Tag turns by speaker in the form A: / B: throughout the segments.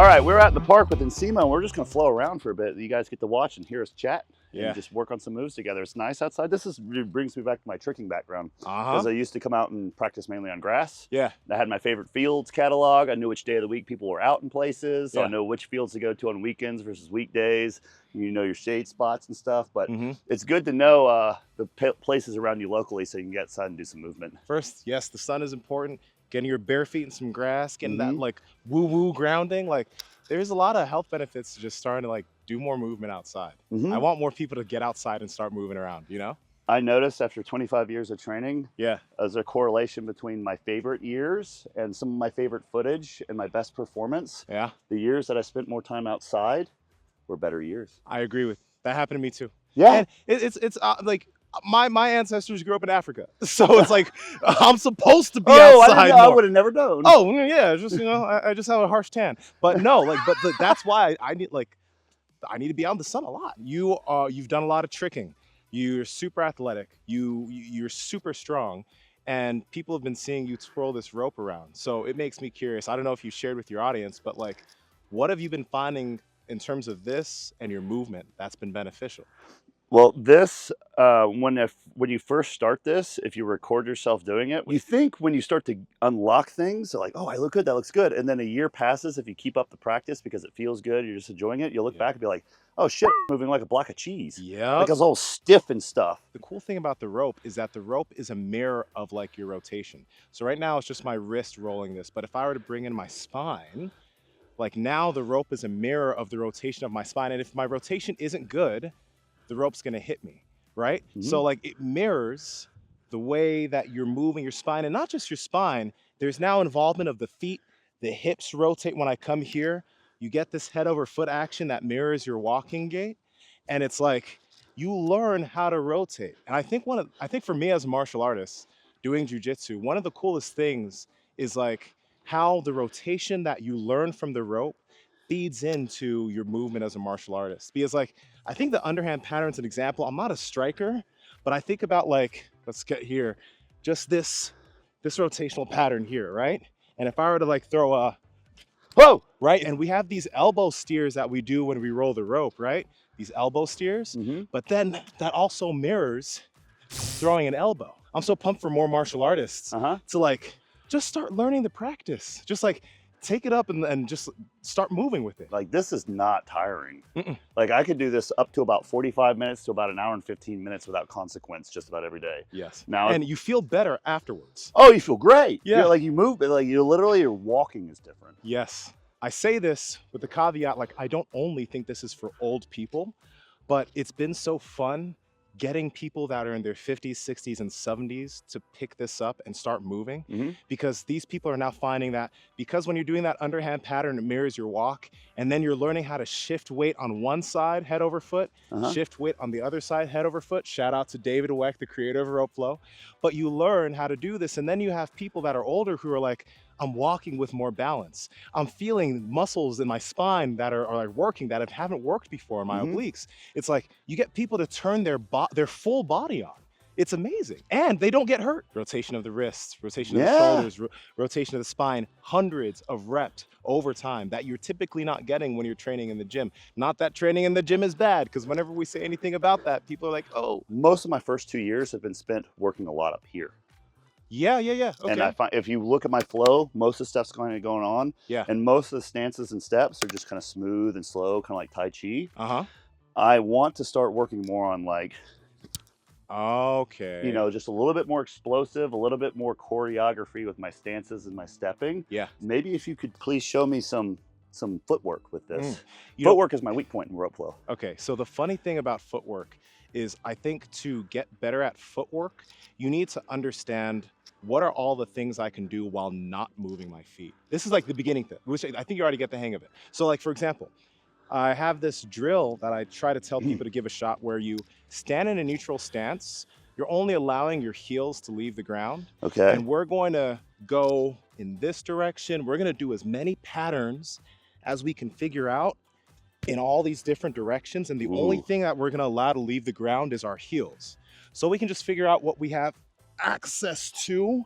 A: right, we're at the park with Nsima, and we're just going to flow around for a bit. You guys get to watch and hear us chat and just work on some moves together. It's nice outside. Brings me back to my tricking background because I used to come out and practice mainly on grass.
B: Yeah.
A: I had my favorite fields catalog. I knew which day of the week people were out in places. So I know which fields to go to on weekends versus weekdays. You know your shade spots and stuff. But it's good to know the places around you locally so you can get outside and do some movement.
B: First, yes, the sun is important. Getting your bare feet in some grass, getting that like woo-woo grounding. Like there's a lot of health benefits to just starting to like do more movement outside. I want more people to get outside and start moving around, you know?
A: I noticed after 25 years of training,
B: there's
A: a correlation between my favorite years and some of my favorite footage and my best performance.
B: Yeah.
A: The years that I spent more time outside were better years.
B: I agree with that. Happened to me too.
A: Yeah.
B: And it's like my ancestors grew up in Africa, so it's like I'm supposed to be outside.
A: I would have never known.
B: Oh yeah, just I just have a harsh tan, but no, like that's why I need to be out in the sun a lot. You've done a lot of tricking. You're super athletic. You're super strong, and people have been seeing you twirl this rope around. So it makes me curious. I don't know if you shared with your audience, but like, what have you been finding in terms of this and your movement that's been beneficial?
A: Well, this, when you first start this, if you record yourself doing it, you think when you start to unlock things, like, oh, I look good, that looks good. And then a year passes, if you keep up the practice because it feels good, you're just enjoying it, you'll look back and be like, oh shit, I'm moving like a block of cheese.
B: Yeah.
A: Like it's all stiff and stuff.
B: The cool thing about the rope is that the rope is a mirror of like your rotation. So right now it's just my wrist rolling this, but if I were to bring in my spine, like now the rope is a mirror of the rotation of my spine. And if my rotation isn't good, the rope's gonna hit me, right? So like it mirrors the way that you're moving your spine, and not just your spine, there's now involvement of the feet, the hips rotate when I come here. You get this head over foot action that mirrors your walking gait. And it's like, you learn how to rotate. And I think for me as a martial artist doing jiu-jitsu, one of the coolest things is like how the rotation that you learn from the rope feeds into your movement as a martial artist. Because like, I think the underhand pattern's an example. I'm not a striker, but I think about like, let's get here, just this rotational pattern here, right? And if I were to like throw a, whoa, right? And we have these elbow steers that we do when we roll the rope, right? These elbow steers, but then that also mirrors throwing an elbow. I'm so pumped for more martial artists to like, just start learning the practice. Just like, take it up and just start moving with it.
A: Like this is not tiring. Like I could do this up to about 45 minutes to about an hour and 15 minutes without consequence just about every day.
B: Yes.
A: Now,
B: and you feel better afterwards.
A: Oh, you feel great.
B: Yeah.
A: Like you move, but like your walking is different.
B: Yes. I say this with the caveat, like I don't only think this is for old people, but it's been so fun getting people that are in their 50s, 60s, and 70s to pick this up and start moving, because these people are now finding that because when you're doing that underhand pattern, it mirrors your walk, and then you're learning how to shift weight on one side, head over foot, shift weight on the other side, head over foot. Shout out to David Weck, the creator of Rope Flow. But you learn how to do this, and then you have people that are older who are like, I'm walking with more balance. I'm feeling muscles in my spine that are like working that haven't worked before in my obliques. It's like you get people to turn their full body on. It's amazing. And they don't get hurt. Rotation of the wrists, rotation of the shoulders, rotation of the spine, hundreds of reps over time that you're typically not getting when you're training in the gym. Not that training in the gym is bad, because whenever we say anything about that, people are like, oh.
A: Most of my first 2 years have been spent working a lot up here.
B: Yeah. Okay.
A: And I find if you look at my flow, most of the stuff's going on.
B: Yeah.
A: And most of the stances and steps are just kind of smooth and slow, kind of like Tai Chi. I want to start working more on like,
B: okay,
A: you know, just a little bit more explosive, a little bit more choreography with my stances and my stepping.
B: Yeah.
A: Maybe if you could please show me some footwork with this. Footwork is my weak point in rope flow.
B: Okay. So the funny thing about footwork is I think to get better at footwork, you need to understand what are all the things I can do while not moving my feet. This is like the beginning thing, which I think you already get the hang of it. So like, for example, I have this drill that I try to tell people to give a shot where you stand in a neutral stance. You're only allowing your heels to leave the ground.
A: Okay.
B: And we're going to go in this direction. We're going to do as many patterns as we can figure out in all these different directions. And the only thing that we're going to allow to leave the ground is our heels. So we can just figure out what we have access to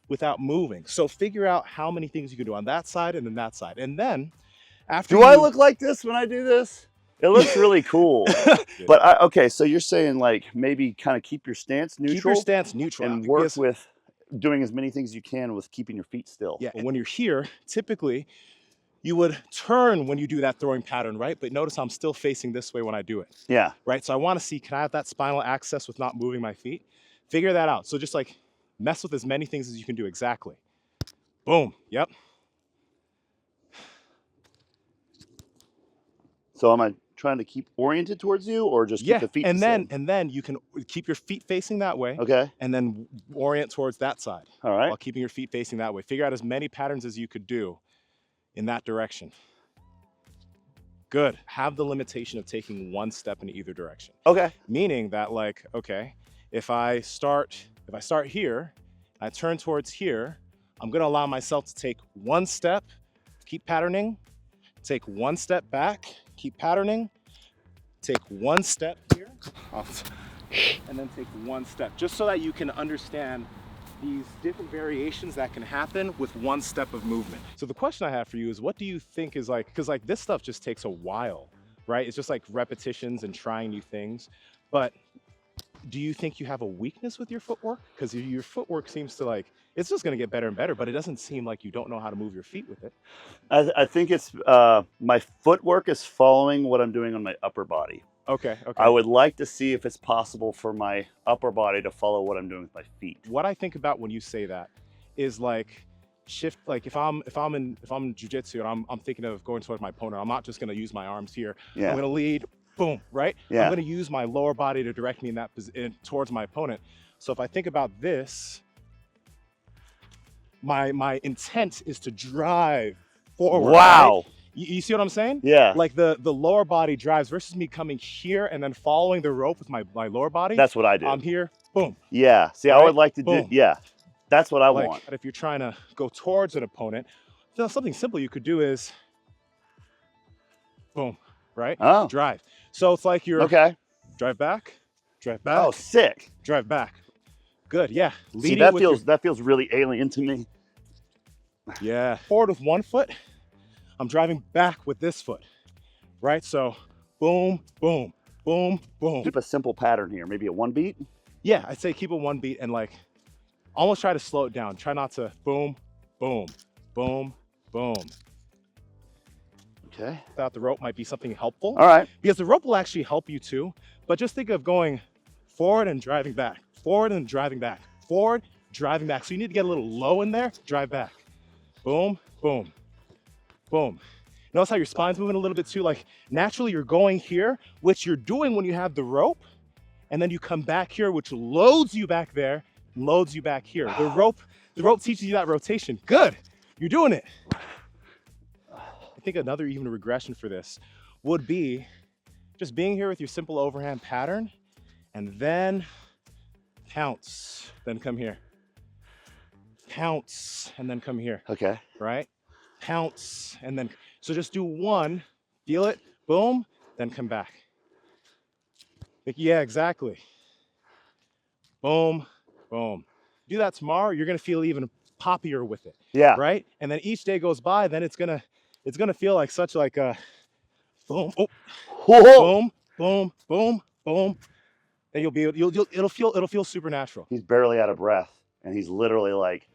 B: without moving. So figure out how many things you can do on that side and then that side. And then After
A: Do I look like this when I do this? It looks really cool. But okay, so you're saying like maybe kind of keep your stance neutral.
B: Keep your stance neutral
A: and work with doing as many things as you can with keeping your feet still.
B: Yeah, and when you're here, typically you would turn when you do that throwing pattern, right? But notice I'm still facing this way when I do it.
A: Yeah.
B: Right? So I want to see, can I have that spinal access with not moving my feet? Figure that out. So just like mess with as many things as you can do. Exactly. Boom. Yep.
A: So am I trying to keep oriented towards you or just keep the feet
B: and
A: the
B: then
A: same?
B: and then you can keep your feet facing that way.
A: Okay.
B: And then orient towards that side.
A: All right.
B: While keeping your feet facing that way. Figure out as many patterns as you could do in that direction. Good. Have the limitation of taking one step in either direction.
A: Okay.
B: Meaning that, like, okay, if I start here, I turn towards here, I'm gonna allow myself to take one step, keep patterning, take one step back, keep patterning, take one step here, and then take one step, just so that you can understand these different variations that can happen with one step of movement. So the question I have for you is, what do you think is like, because like this stuff just takes a while, right? It's just like repetitions and trying new things. But do you think you have a weakness with your footwork? Because your footwork seems to like, it's just gonna get better and better, but it doesn't seem like you don't know how to move your feet with it.
A: I think it's my footwork is following what I'm doing on my upper body.
B: Okay.
A: I would like to see if it's possible for my upper body to follow what I'm doing with my feet.
B: What I think about when you say that is like shift, like if I'm in jiu-jitsu and I'm thinking of going towards my opponent, I'm not just gonna use my arms here.
A: Yeah.
B: I'm gonna lead, boom, right?
A: Yeah.
B: I'm gonna use my lower body to direct me in that position towards my opponent. So if I think about this, my intent is to drive forward.
A: Wow.
B: Right? You see what I'm saying?
A: Yeah.
B: Like the lower body drives versus me coming here and then following the rope with my lower body.
A: That's what I do.
B: I'm here, boom.
A: Yeah. See,
B: Right?
A: I would like to
B: Boom.
A: do, yeah. That's what I
B: Like,
A: want.
B: if you're trying to go towards an opponent, something simple you could do is boom, right?
A: Oh.
B: Drive. So it's like you're
A: Okay.
B: drive back,
A: Oh, sick.
B: drive back. Good, yeah.
A: See, that feels really alien to me.
B: Yeah. Forward with one foot, I'm driving back with this foot, right? So boom, boom, boom, boom.
A: Keep a simple pattern here, maybe a one beat.
B: Yeah, I'd say keep it one beat and like almost try to slow it down. Try not to boom, boom, boom, boom.
A: Okay.
B: Thought the rope might be something helpful.
A: All right.
B: Because the rope will actually help you too, but just think of going forward and driving back, forward and driving back, forward, driving back. So you need to get a little low in there, drive back. Boom, boom, boom. Notice how your spine's moving a little bit too. Like naturally you're going here, which you're doing when you have the rope, and then you come back here, which loads you back there, loads you back here. The rope teaches you that rotation. Good, you're doing it. I think another even regression for this would be just being here with your simple overhand pattern and then pounce, then come here. Pounce, and then come here.
A: Okay.
B: Right? Pounce, and then, so just do one, feel it, boom, then come back. Yeah, exactly. Boom, boom. Do that tomorrow, you're gonna feel even poppier with it.
A: Yeah.
B: Right? And then each day goes by, then it's gonna feel like such like a boom, oh, boom, boom, boom, boom. Then it'll feel supernatural.
A: He's barely out of breath, and he's literally like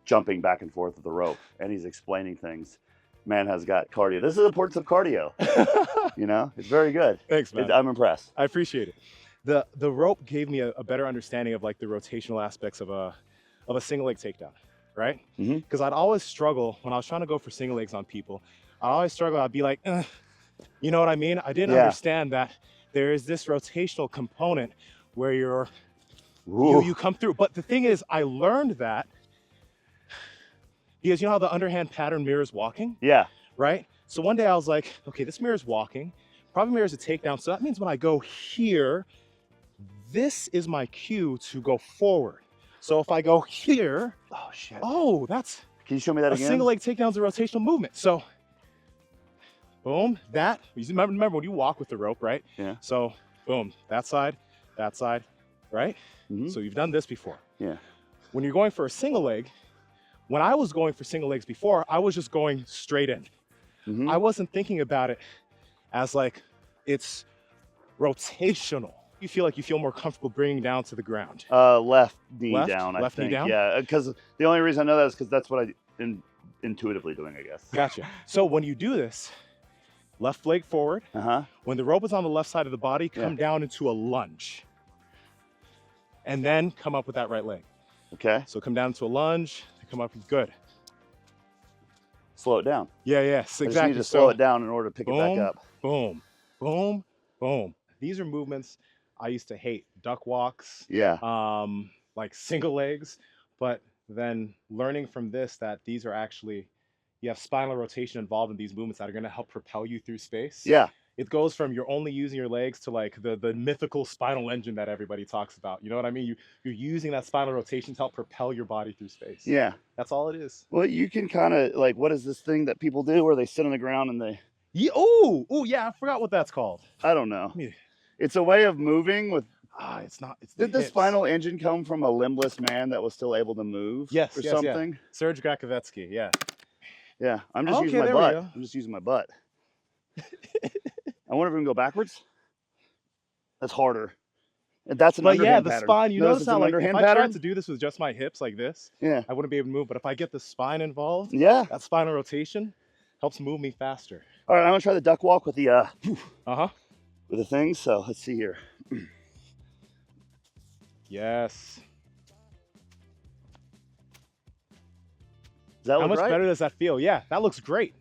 A: jumping back and forth with the rope, and he's explaining things. Man has got cardio. This is the importance of cardio. You know, it's very good.
B: Thanks, man.
A: I'm impressed.
B: I appreciate it. The rope gave me a better understanding of like the rotational aspects of a single leg takedown, right? Because I'd always struggle when I was trying to go for single legs on people. I'd be like, you know what I mean? I didn't understand that there is this rotational component where you come through. But the thing is, I learned that because you know how the underhand pattern mirrors walking?
A: Yeah.
B: Right? So one day I was like, okay, this mirrors walking, probably mirrors a takedown. So that means when I go here, this is my cue to go forward. So if I go here,
A: oh shit.
B: Oh, that's.
A: Can you show me that again?
B: A single leg takedown is a rotational movement. So boom, that, you remember when you walk with the rope, right?
A: Yeah.
B: So boom, that side, right? So you've done this before.
A: Yeah.
B: When you're going for a single leg, when I was going for single legs before, I was just going straight in. I wasn't thinking about it as like it's rotational. You feel more comfortable bringing down to the ground.
A: Left knee
B: Left?
A: down, I
B: Left knee
A: think.
B: down?
A: Yeah, because the only reason I know that is because that's what intuitively doing, I guess.
B: Gotcha. So when you do this, left leg forward. When the rope is on the left side of the body, come down into a lunge. And then come up with that right leg.
A: Okay.
B: So come down into a lunge, come up, good.
A: Slow it down.
B: Yeah, yes,
A: I
B: exactly.
A: just need to slow it down in order to pick it back up.
B: Boom, boom, boom. These are movements I used to hate. Duck walks,
A: Yeah.
B: like single legs, but then learning from this that these are actually, you have spinal rotation involved in these movements that are gonna help propel you through space.
A: Yeah.
B: It goes from you're only using your legs to like the mythical spinal engine that everybody talks about. You know what I mean? You're using that spinal rotation to help propel your body through space.
A: Yeah.
B: That's all it is.
A: Well, you can kind of like, what is this thing that people do where they sit on the ground and they...
B: Yeah, oh, yeah, I forgot what that's called.
A: I don't know. It's a way of moving with...
B: It's not. It's
A: Did the spinal engine come from a limbless man that was still able to move?
B: Yes,
A: or
B: yes,
A: something?
B: Yeah. Serge Grakovetsky, yeah.
A: Yeah, I'm just using my butt. I'm just using my butt. I wonder if we can go backwards. That's harder. And that's an underhand pattern.
B: Spine, you notice how like if I
A: pattern?
B: tried to do this with just my hips like this,
A: yeah,
B: I wouldn't be able to move. But if I get the spine involved,
A: yeah,
B: that spinal rotation helps move me faster.
A: All right, I'm gonna try the duck walk with the with the thing. So let's see here.
B: Yes.
A: Does that
B: How
A: look
B: much better does that feel? Yeah, that looks great.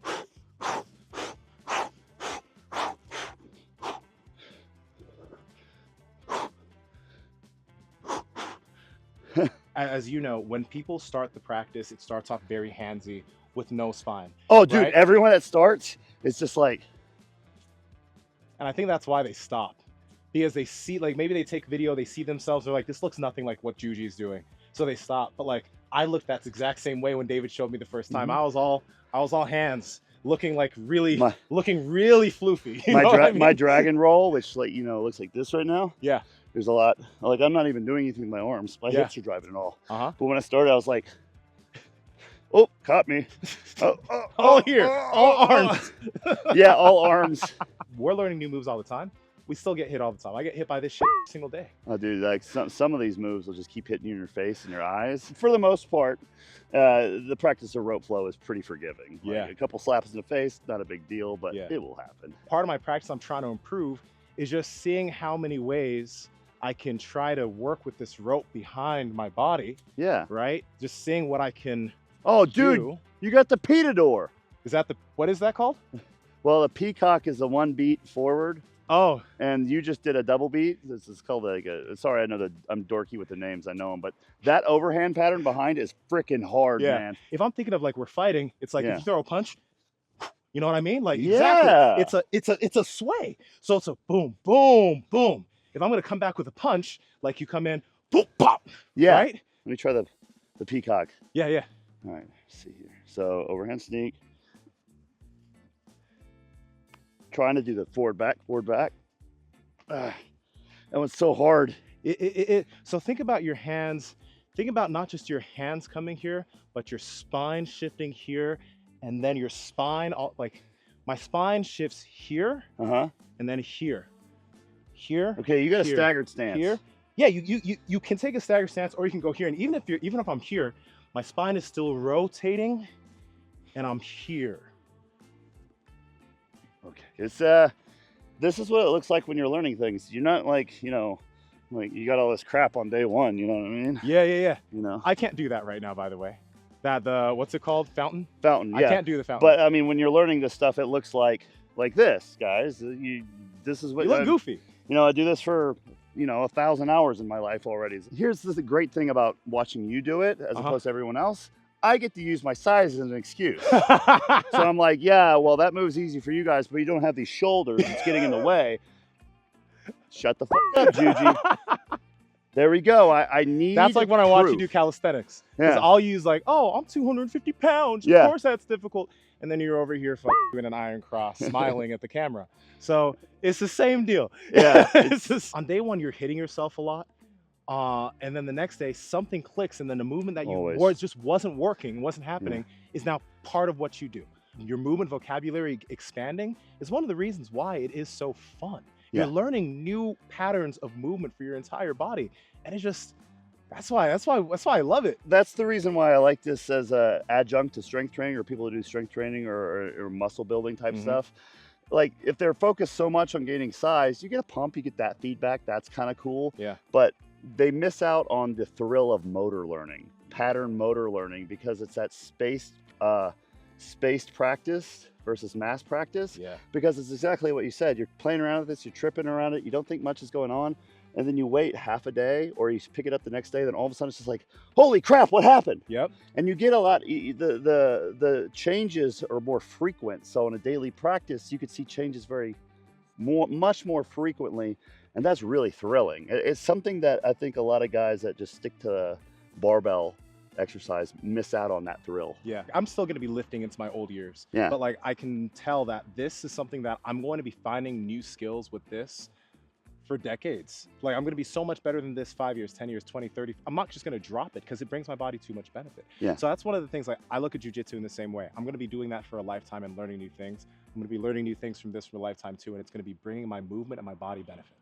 B: As you know, when people start the practice, it starts off very handsy with no spine.
A: Oh, dude,
B: right?
A: everyone that starts, it's just like...
B: And I think that's why they stop. Because they see, like, maybe they take video, they see themselves, they're like, this looks nothing like what Juji is doing. So they stop. But like, I looked that exact same way when David showed me the first time. I was all hands, looking like looking really floofy.
A: My dragon roll, which like, you know, looks like this right now.
B: Yeah.
A: There's a lot, like I'm not even doing anything with my arms. My hips are driving it all.
B: But
A: when I started, I was like, oh, caught me.
B: All arms.
A: Yeah, all arms.
B: We're learning new moves all the time. We still get hit all the time. I get hit by this shit every single day.
A: Oh, dude, like some of these moves will just keep hitting you in your face and your eyes. For the most part, the practice of rope flow is pretty forgiving. Like, a couple slaps in the face, not a big deal, but it will happen.
B: Part of my practice I'm trying to improve is just seeing how many ways I can try to work with this rope behind my body.
A: Yeah.
B: Right? Just seeing what I can
A: dude, you got the pitador.
B: Is that what is that called?
A: Well, the peacock is a 1 beat forward.
B: Oh.
A: And you just did a double beat. This is called like sorry, I know that I'm dorky with the names, I know them, but that overhand pattern behind is freaking hard, man.
B: If I'm thinking of like we're fighting, it's like if you throw a punch, you know what I mean? Like exactly. It's a sway. So it's a boom, boom, boom. If I'm gonna come back with a punch, like you come in, boom, pop.
A: Yeah.
B: Right?
A: Let me try the peacock.
B: Yeah, yeah.
A: All right, let's see here. So overhand sneak. Trying to do the forward back. That one's so hard.
B: So think about your hands. Think about not just your hands coming here, but your spine shifting here, and then your spine, like my spine shifts here, and then here.
A: Okay, you got a staggered stance.
B: Here. Yeah, you can take a staggered stance, or you can go here, and even if I'm here, my spine is still rotating, and I'm here.
A: Okay, it's this is what it looks like when you're learning things. You're not like, you know, like you got all this crap on day one, you know what I mean?
B: Yeah.
A: You know,
B: I can't do that right now, by the way. What's it called? Fountain,
A: yeah.
B: I can't do the fountain.
A: But I mean, when you're learning this stuff, it looks like this, guys. This is what
B: you look goofy.
A: You know, I do this for, you know, 1,000 hours in my life already. Here's the great thing about watching you do it as opposed to everyone else. I get to use my size as an excuse. So I'm like, yeah, well, that move's easy for you guys, but you don't have these shoulders. It's getting in the way. Shut the up, Juji. There we go. I need
B: That's like when I watch you do calisthenics. Because I'll use like, oh, I'm 250 pounds. Of course that's difficult. And then you're over here doing an iron cross, smiling at the camera. So it's the same deal.
A: Yeah.
B: On day one, you're hitting yourself a lot. And then the next day, something clicks, and then the movement that you wore just wasn't working, wasn't happening, is now part of what you do. your movement vocabulary expanding is one of the reasons why it is so fun. You're
A: Yeah.
B: learning new patterns of movement for your entire body, and it's just that's why I love it.
A: That's the reason why I like this as a adjunct to strength training, or people who do strength training or muscle building type
B: Mhm.
A: stuff. Like if they're focused so much on gaining size, you get a pump, you get that feedback. That's kind of cool.
B: Yeah.
A: But they miss out on the thrill of motor learning, pattern motor learning, because it's that spaced practice versus mass practice.
B: Yeah.
A: Because it's exactly what you said. You're playing around with this, you're tripping around it, you don't think much is going on, and then you wait half a day, or you pick it up the next day, then all of a sudden it's just like, holy crap, what happened?
B: Yep.
A: And you get a lot. The changes are more frequent. So in a daily practice, you could see changes much more frequently, and that's really thrilling. It's something that I think a lot of guys that just stick to barbell exercise miss out on that thrill.
B: Yeah, I'm still going to be lifting into my old years.
A: Yeah.
B: But like I can tell that this is something that I'm going to be finding new skills with this for decades. Like I'm going to be so much better than this 5 years, 10 years, 20, 30. I'm not just going to drop it because it brings my body too much benefit.
A: Yeah.
B: So that's one of the things, like I look at jiu-jitsu in the same way. I'm going to be doing that for a lifetime and learning new things. I'm going to be learning new things from this for a lifetime too. And it's going to be bringing my movement and my body benefit.